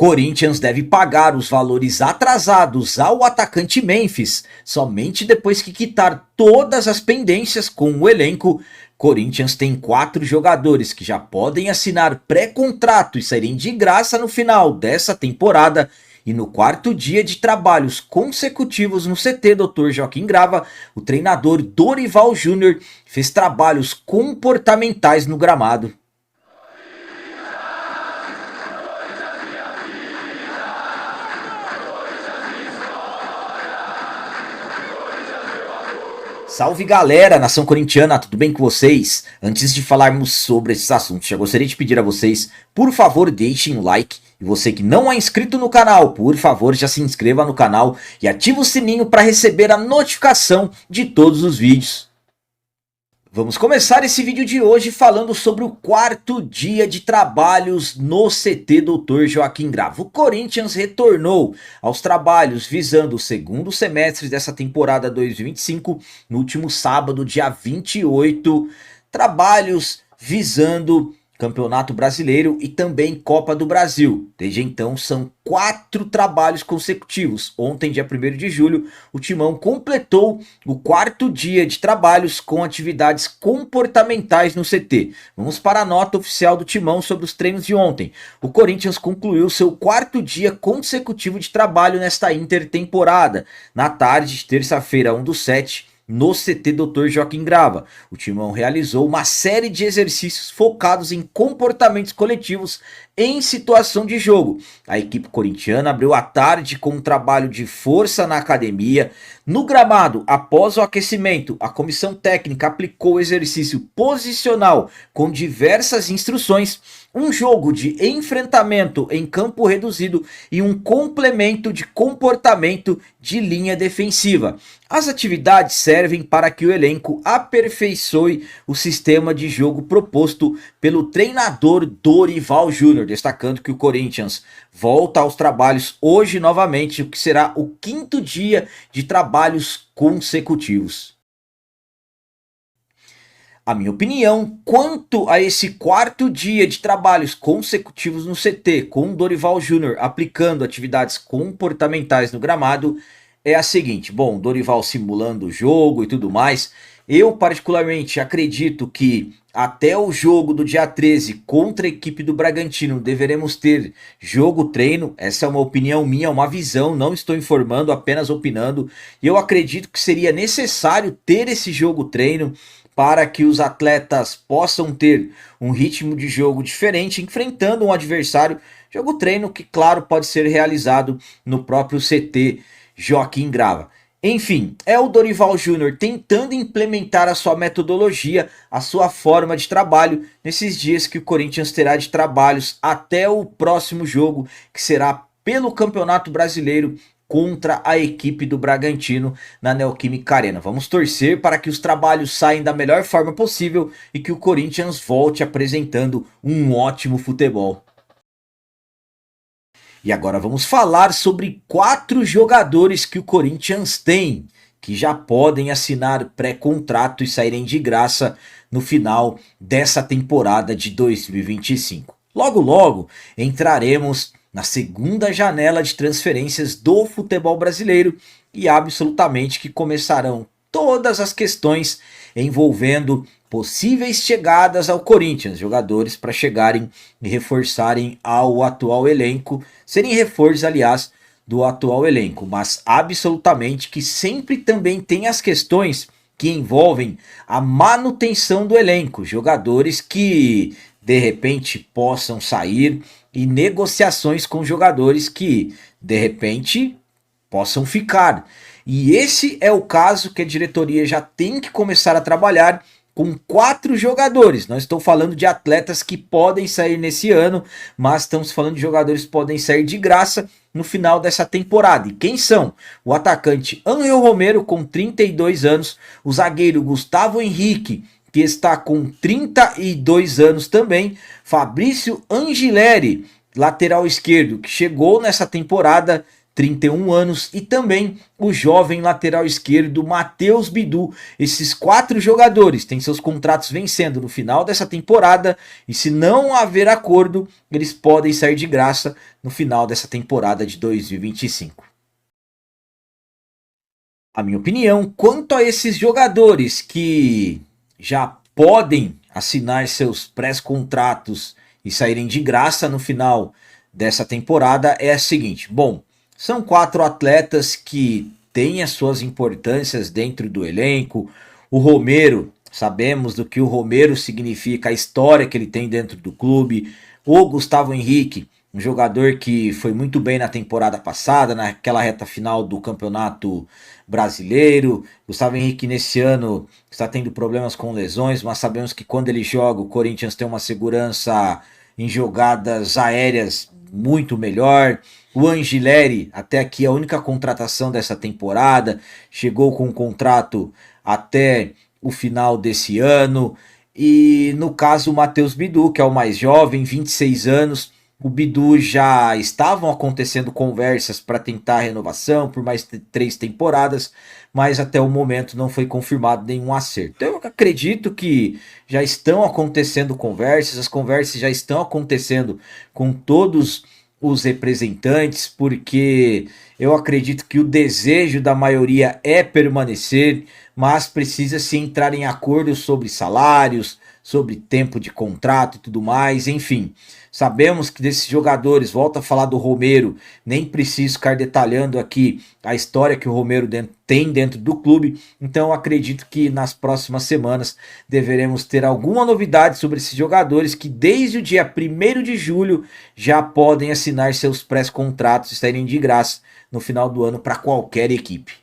Corinthians deve pagar os valores atrasados ao atacante Memphis somente depois que quitar todas as pendências com o elenco. Corinthians tem 4 jogadores que já podem assinar pré-contrato e saírem de graça no final dessa temporada. E no 4º dia de trabalhos consecutivos no CT Dr. Joaquim Grava, o treinador Dorival Júnior fez trabalhos comportamentais no gramado. Salve galera, nação corintiana, tudo bem com vocês? Antes de falarmos sobre esses assuntos, já gostaria de pedir a vocês, por favor, deixem um like. E você que não é inscrito no canal, por favor, já se inscreva no canal e ative o sininho para receber a notificação de todos os vídeos. Vamos começar esse vídeo de hoje falando sobre o 4º dia de trabalhos no CT Dr. Joaquim Grava. O Corinthians retornou aos trabalhos visando o 2º semestre dessa temporada 2025 no último sábado, dia 28. Trabalhos visando Campeonato Brasileiro e também Copa do Brasil. Desde então são 4 trabalhos consecutivos. Ontem, dia 1º de julho, o Timão completou o 4º dia de trabalhos com atividades comportamentais no CT. Vamos para a nota oficial do Timão sobre os treinos de ontem. O Corinthians concluiu seu 4º dia consecutivo de trabalho nesta intertemporada. Na tarde de terça-feira, 1/7, no CT Dr. Joaquim Grava, o Timão realizou uma série de exercícios focados em comportamentos coletivos em situação de jogo. A equipe corintiana abriu a tarde com um trabalho de força na academia. No gramado, após o aquecimento, a comissão técnica aplicou o exercício posicional com diversas instruções, um jogo de enfrentamento em campo reduzido e um complemento de comportamento de linha defensiva. As atividades servem para que o elenco aperfeiçoe o sistema de jogo proposto pelo treinador Dorival Júnior, destacando que o Corinthians volta aos trabalhos hoje novamente, o que será o 5º dia de trabalhos consecutivos. A minha opinião quanto a esse 4º dia de trabalhos consecutivos no CT, com o Dorival Júnior aplicando atividades comportamentais no gramado, é a seguinte. Bom, Dorival simulando o jogo e tudo mais. Eu particularmente acredito que até o jogo do dia 13 contra a equipe do Bragantino deveremos ter jogo-treino. Essa é uma opinião minha, uma visão, não estou informando, apenas opinando. E eu acredito que seria necessário ter esse jogo-treino para que os atletas possam ter um ritmo de jogo diferente, enfrentando um adversário. Jogo-treino que, claro, pode ser realizado no próprio CT Joaquim Grava. Enfim, é o Dorival Júnior tentando implementar a sua metodologia, a sua forma de trabalho, nesses dias que o Corinthians terá de trabalhos até o próximo jogo, que será pelo Campeonato Brasileiro contra a equipe do Bragantino na Neoquímica Arena. Vamos torcer para que os trabalhos saiam da melhor forma possível e que o Corinthians volte apresentando um ótimo futebol. E agora vamos falar sobre 4 jogadores que o Corinthians tem, que já podem assinar pré-contrato e saírem de graça no final dessa temporada de 2025. Logo logo entraremos na 2ª janela de transferências do futebol brasileiro e absolutamente que começarão todas as questões envolvendo possíveis chegadas ao Corinthians, jogadores para chegarem e reforçarem ao atual elenco, serem reforços, aliás, do atual elenco, mas absolutamente que sempre também tem as questões que envolvem a manutenção do elenco, jogadores que de repente possam sair e negociações com jogadores que de repente possam ficar. E esse é o caso que a diretoria já tem que começar a trabalhar com 4 jogadores. Não estou falando de atletas que podem sair nesse ano, mas estamos falando de jogadores que podem sair de graça no final dessa temporada. E quem são? O atacante Ángel Romero, com 32 anos, o zagueiro Gustavo Henrique, que está com 32 anos também, Fabrício Angileri, lateral esquerdo, que chegou nessa temporada 31 anos, e também o jovem lateral esquerdo Matheus Bidu. Esses 4 jogadores têm seus contratos vencendo no final dessa temporada, e se não haver acordo, eles podem sair de graça no final dessa temporada de 2025. A minha opinião quanto a esses jogadores que já podem assinar seus pré-contratos e saírem de graça no final dessa temporada é a seguinte: bom, são 4 atletas que têm as suas importâncias dentro do elenco. O Romero, sabemos do que o Romero significa, a história que ele tem dentro do clube. O Gustavo Henrique, um jogador que foi muito bem na temporada passada, naquela reta final do Campeonato Brasileiro. Gustavo Henrique nesse ano está tendo problemas com lesões, mas sabemos que quando ele joga, o Corinthians tem uma segurança em jogadas aéreas muito melhor. O Angileri, até aqui a única contratação dessa temporada, chegou com um contrato até o final desse ano. E no caso o Matheus Bidu, que é o mais jovem, 26 anos, o Bidu já estavam acontecendo conversas para tentar a renovação por mais 3 temporadas, mas até o momento não foi confirmado nenhum acerto. Então eu acredito que já estão acontecendo conversas, as conversas já estão acontecendo com todos os representantes, porque eu acredito que o desejo da maioria é permanecer, mas precisa se entrar em acordo sobre salários, sobre tempo de contrato e tudo mais, enfim. Sabemos que desses jogadores, volta a falar do Romero, nem preciso ficar detalhando aqui a história que o Romero tem dentro do clube, então acredito que nas próximas semanas deveremos ter alguma novidade sobre esses jogadores que desde o dia 1º de julho já podem assinar seus pré-contratos e saírem de graça no final do ano para qualquer equipe.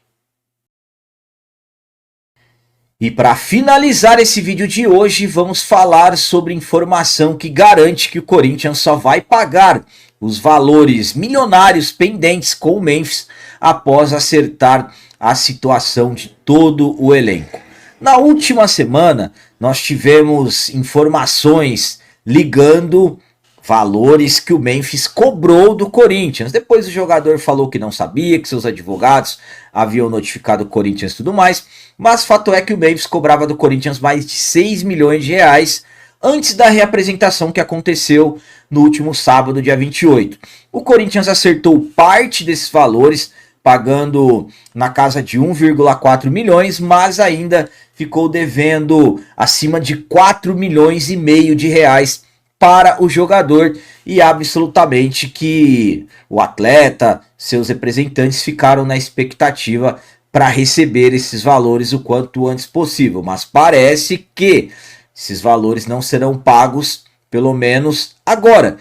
E para finalizar esse vídeo de hoje, vamos falar sobre informação que garante que o Corinthians só vai pagar os valores milionários pendentes com o Memphis após acertar a situação de todo o elenco. Na última semana, nós tivemos informações ligando valores que o Memphis cobrou do Corinthians. Depois o jogador falou que não sabia, que seus advogados haviam notificado o Corinthians e tudo mais. Mas fato é que o Memphis cobrava do Corinthians mais de 6 milhões de reais antes da reapresentação que aconteceu no último sábado, dia 28. O Corinthians acertou parte desses valores, pagando na casa de 1,4 milhões, mas ainda ficou devendo acima de 4 milhões e meio de reais para o jogador, e absolutamente que o atleta, seus representantes ficaram na expectativa para receber esses valores o quanto antes possível, mas parece que esses valores não serão pagos, pelo menos agora.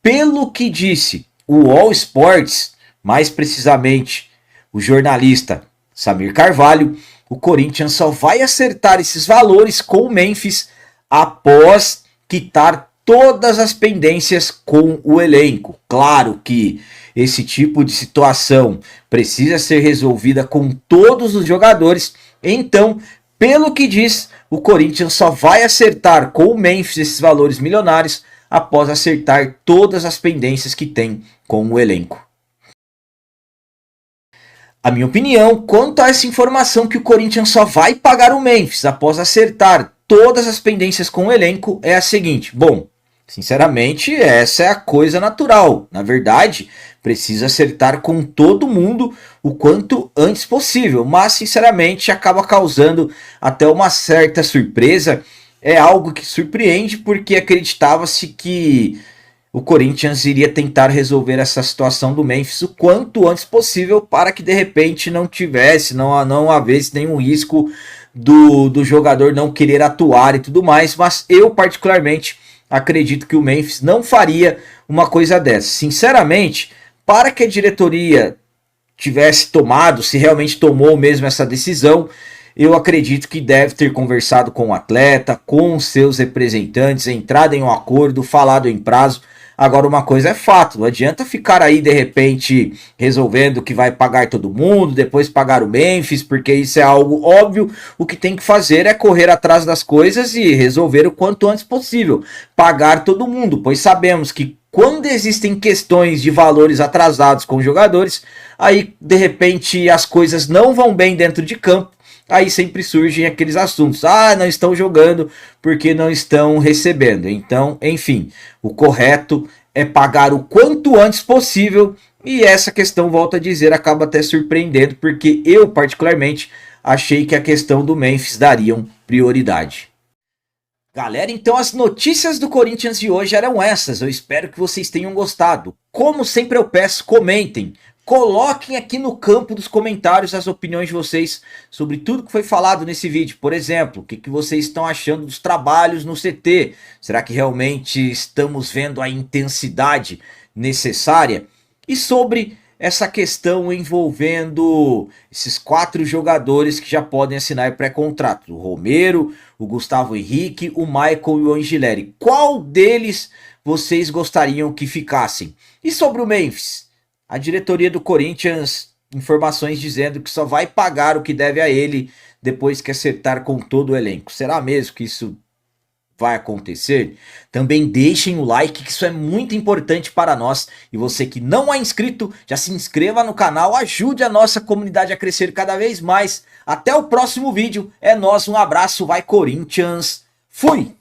Pelo que disse o All Sports, mais precisamente o jornalista Samir Carvalho, o Corinthians só vai acertar esses valores com o Memphis após quitar todas as pendências com o elenco. Claro que esse tipo de situação precisa ser resolvida com todos os jogadores, então, pelo que diz, o Corinthians só vai acertar com o Memphis esses valores milionários após acertar todas as pendências que tem com o elenco. A minha opinião quanto a essa informação que o Corinthians só vai pagar o Memphis após acertar todas as pendências com o elenco é a seguinte: bom, sinceramente, essa é a coisa natural. Na verdade, precisa acertar com todo mundo o quanto antes possível. Mas, sinceramente, acaba causando até uma certa surpresa. É algo que surpreende porque acreditava-se que o Corinthians iria tentar resolver essa situação do Memphis o quanto antes possível para que, de repente, não havesse nenhum risco do jogador não querer atuar e tudo mais. Mas eu, particularmente, acredito que o Memphis não faria uma coisa dessa. Sinceramente, para que a diretoria tivesse tomado, se realmente tomou mesmo essa decisão, eu acredito que deve ter conversado com o atleta, com seus representantes, entrado em um acordo, falado em prazo, Agora, uma coisa é fato, não adianta ficar aí de repente resolvendo que vai pagar todo mundo, depois pagar o Memphis, porque isso é algo óbvio. O que tem que fazer é correr atrás das coisas e resolver o quanto antes possível, pagar todo mundo, pois sabemos que quando existem questões de valores atrasados com jogadores, aí de repente as coisas não vão bem dentro de campo. Aí sempre surgem aqueles assuntos. Ah, não estão jogando porque não estão recebendo. Então, enfim, o correto é pagar o quanto antes possível. E essa questão, volto a dizer, acaba até surpreendendo, porque eu, particularmente, achei que a questão do Memphis dariam prioridade. Galera, então as notícias do Corinthians de hoje eram essas. Eu espero que vocês tenham gostado. Como sempre eu peço, comentem. Coloquem aqui no campo dos comentários as opiniões de vocês sobre tudo que foi falado nesse vídeo. Por exemplo, o que vocês estão achando dos trabalhos no CT? Será que realmente estamos vendo a intensidade necessária? E sobre essa questão envolvendo esses 4 jogadores que já podem assinar pré-contrato: o Romero, o Gustavo Henrique, o Michael e o Angileri. Qual deles vocês gostariam que ficassem? E sobre o Memphis? A diretoria do Corinthians, informações dizendo que só vai pagar o que deve a ele depois que acertar com todo o elenco. Será mesmo que isso vai acontecer? Também deixem o like, que isso é muito importante para nós. E você que não é inscrito, já se inscreva no canal, ajude a nossa comunidade a crescer cada vez mais. Até o próximo vídeo, é nóis, um abraço, vai Corinthians, fui!